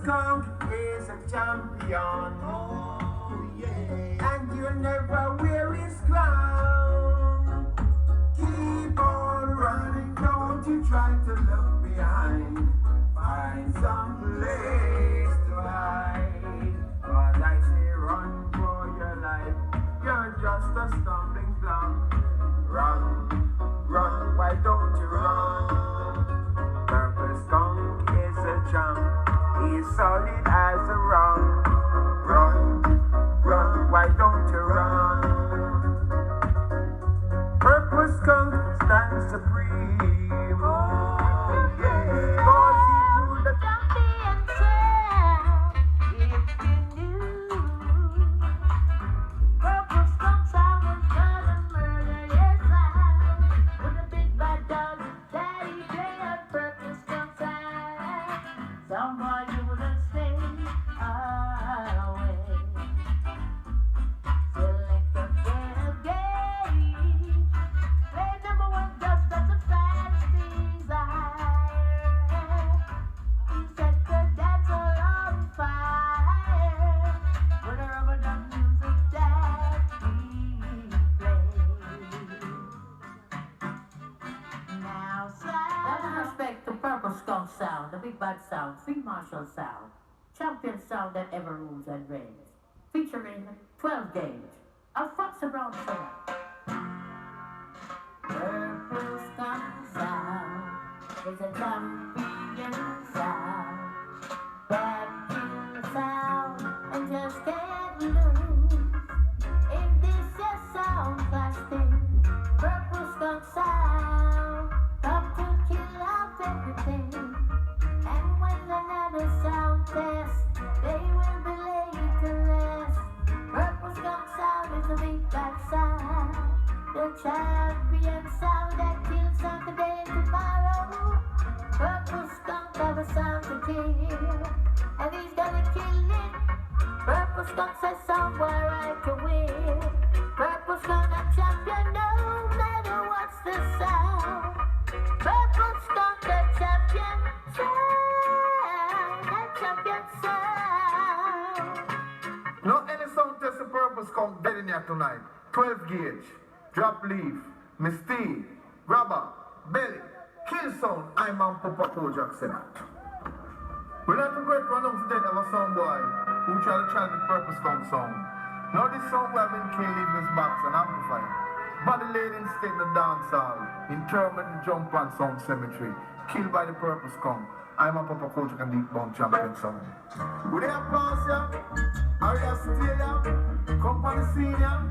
Skunk is a champion. Oh, yeah. And you never wear his crown. Keep on running, don't you try to look behind. Find some place to hide. But I say run for your life. You're just a stumbling block. Run, run, why don't you run? Purple Skunk is a champ. He's solid as a rock. Run, run, why don't you run? Purple Skunk stands supreme. Oh, yeah. Cause he ruled the Champion sound, if you knew. Purple skunk sound was gonna murder your sound. With the big bad dog, Daddy J and purple skunk sound. Some boy you wouldn't stay away. Select a pair of gauge. Play number one, just that's a fast desire. He set the dance all on fire. With the rubber dub music that he plays. Now sound. Out of respect to Purple Skunk Sound, the Big Bad Sound, Free Marshall Sound, champion sound that ever rules and reigns. Featuring 12 gauge, a Fox Brown sound. Purple Skunk Sound is a champion sound. That killer sound and just can't lose. In this your sound class thing, Purple Skunk Sound, come to kill off everything. And when another sound test, they will be laid to rest. Purple Skunk Sound is a big bad sound, the champion sound that kills on today and tomorrow. Purple Skunk have a sound to kill, and he's gonna kill it. Purple Skunk says somewhere right to win. Purple Skunk a champion no matter what's the sound. Purple Skunk the champion sound, the champion sound. No any sound test the Purple Skunk dead in here tonight. 12 gauge, drop leaf, Misty, grabber, belly, kill sound, I'm on Papa Kojak said that. We're not regret to announce the death of a sound boy who tried to chant the Purple Skunk song. Now this song will have been killed leaving his box and amplifier. Body laid in state in the dance hall, interment in jump and sound cemetery, killed by the Purple Skunk. I'm a Papa Kojak and Deep Bone champion song. Would they pass ya? Are you still ya? Come on the scene ya?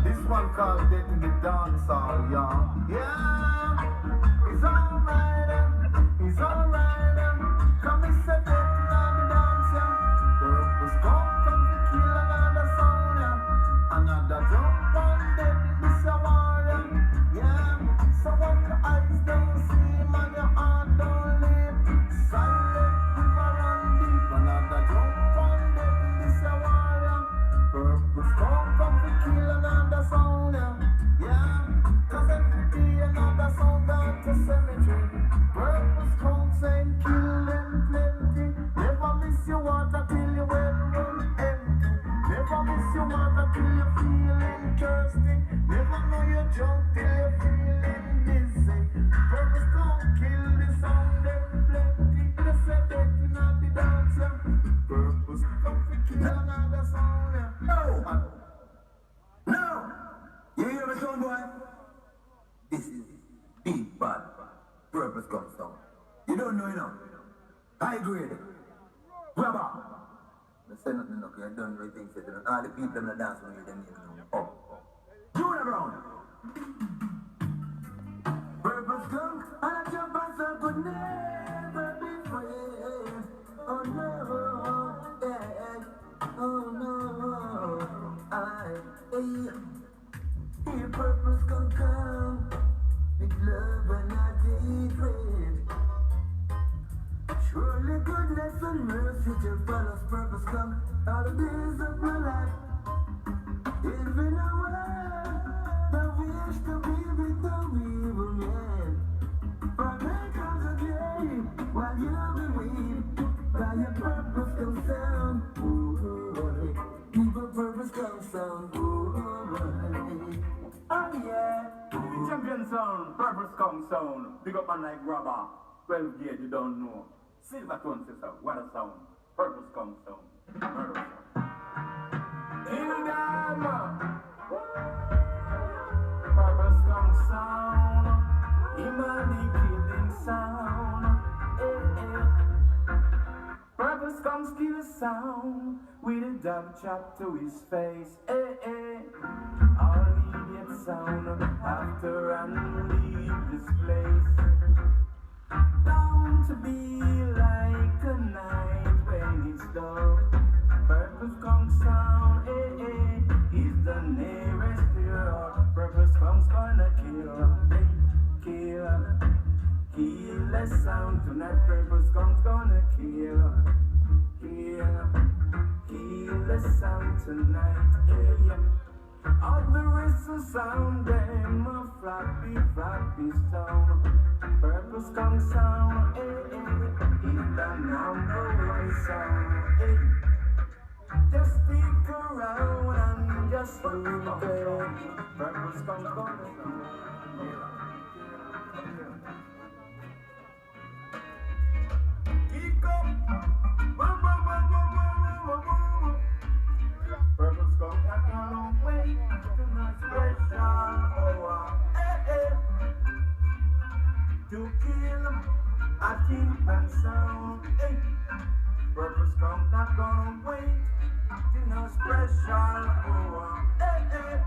This one called Death in the Dance Hall, yeah. Yeah, it's alright, it's alright. Come and set it on the dance, yeah. Purple Skunk come to kill another sound, yeah. Another jump on dead in this war, yeah. So what your eyes don't see, man, your heart don't live. Silent river run deep, another jump on dead in this war, yeah. Purple Skunk come to kill another sound, yeah. Cause every day another sound gone to cemetery. Purple Skunk saying kill them plenty. Never miss your water till you well run empty. Never miss your water till you feeling thirsty. Never know you're drunk till you're feeling dizzy. Purple Skunk kill the sound them plenty. They say that you not the dancer. Purple Skunk to kill another sound, No! No! You hear me, son boy? This is Big Bad Purple Skunk song. You don't know enough. High grade. Grabber. I say nothing enough. You don't know things. All the people in the dance when you don't know. Oh. June around. Purple Skunk and a jump and some could never be friends. Oh no. Yeah. Oh no. Here Purple Skunk come with love and not hatred. Surely goodness and mercy just follows Purple Skunk all the days of my life. Even a world that wish to be with the evil man. For there comes a day while you'll be weak by your Purple Skunk sound. Evil Purple Skunk sound. Oh yeah. Champion sound, Purple Skunk sound. Big up man like Rubber. 12 gauge, you don't know. Silver tone sister, what a sound. Purple Skunk sound. Murder sound. Kill them! Purple Skunk sound. Imani killing sound. Purple Skunk's kill sound. With a dub chop to his face. All idiots sound after and leave this place. Bound to be like a night when it's dark. Purple skunk sound, eh, eh, is the nearest to your heart. Purple skunk's gonna kill, eh, kill the sound tonight. Purple skunk's gonna kill the sound tonight, yeah. All the rest of sound, them a flappy, flappy sound. Purple skunk sound, eh, eh, is the number one sound, eh. Just stick around and just look at Purple skunk gonna sound. Kick up, boom, boom, boom, boom, boom, boom, boom, boom. Purple skunk not gonna wait to my special hour, eh, eh. To kill a team and sound, eh. Purple skunk not gonna wait to no special hour, eh, eh.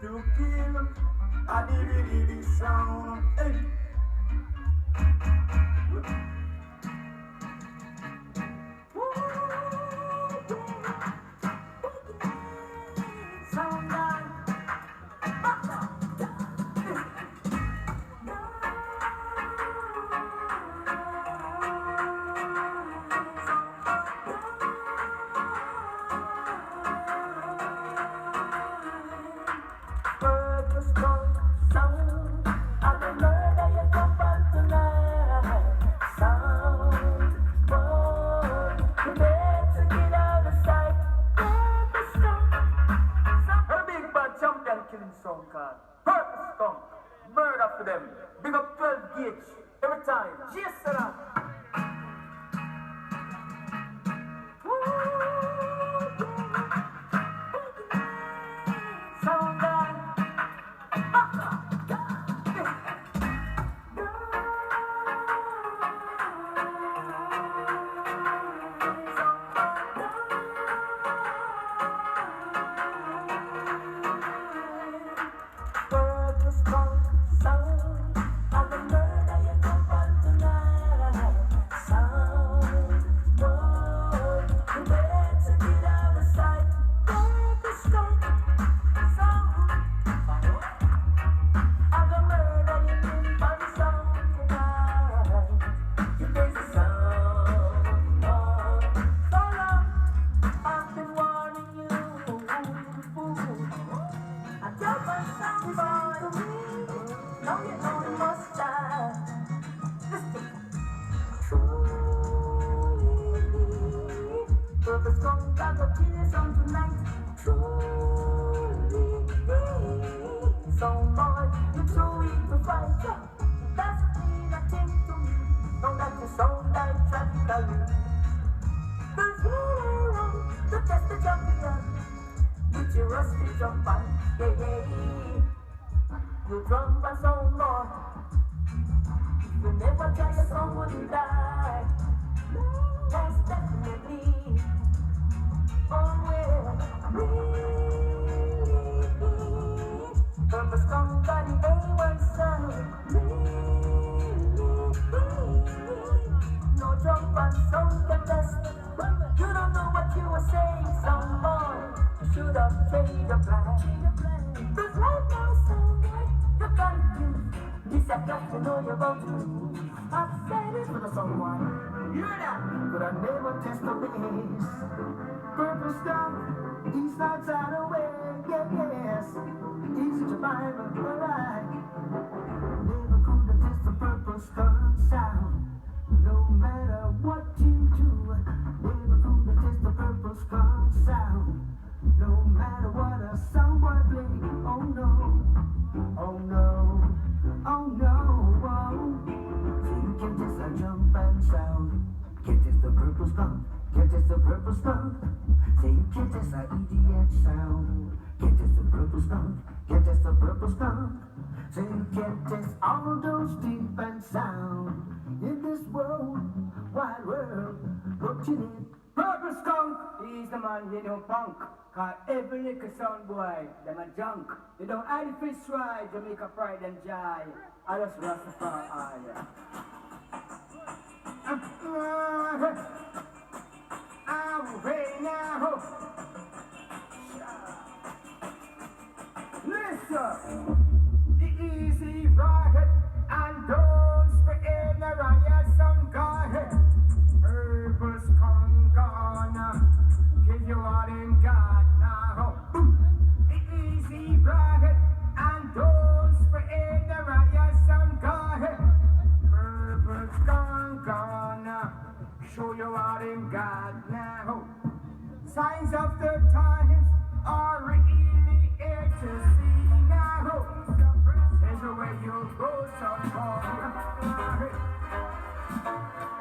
To kill a DVD sound, eh. Purple skunk is the man, you know, punk. Cause every little sound boy, them a junk. They don't hide the fish right, Jamaica pride and joy. I just Rastafari. I'm ready now. Listen, the easy ride and don't spit in the riot some guy. Herbals come gonna give you all in God now. The easy ride and don't spit in the riot some guy. Herbals come gonna show you all in God now. Signs of the times are really here to see now. Everywhere you go, so far.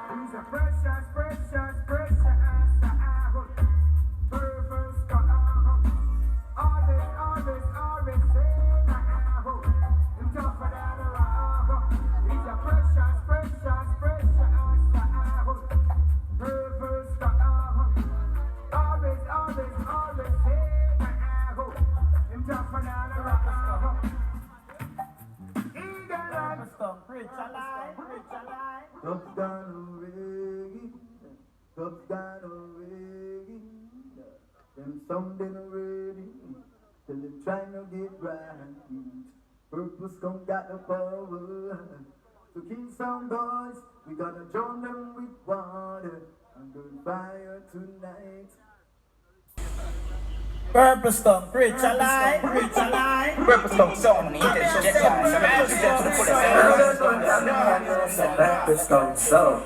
He's a precious, precious, precious purple skull. Always say now. Him tougher than a rock. He's a precious, precious, precious purple skull. Always say now. Him tougher than a rock. Preach a lie, preach a lie. Touchdown reggae, touchdown reggae. Them sounding ready, till they trying to get right. Purple Skunk got the power. So kill some boys, we gotta drown them with water and burn fire tonight. Purple Skunk, preach a lie, preach a lie. Purple Skunk sound, need to get some. Some answers to the fullest. Purple Skunk sound.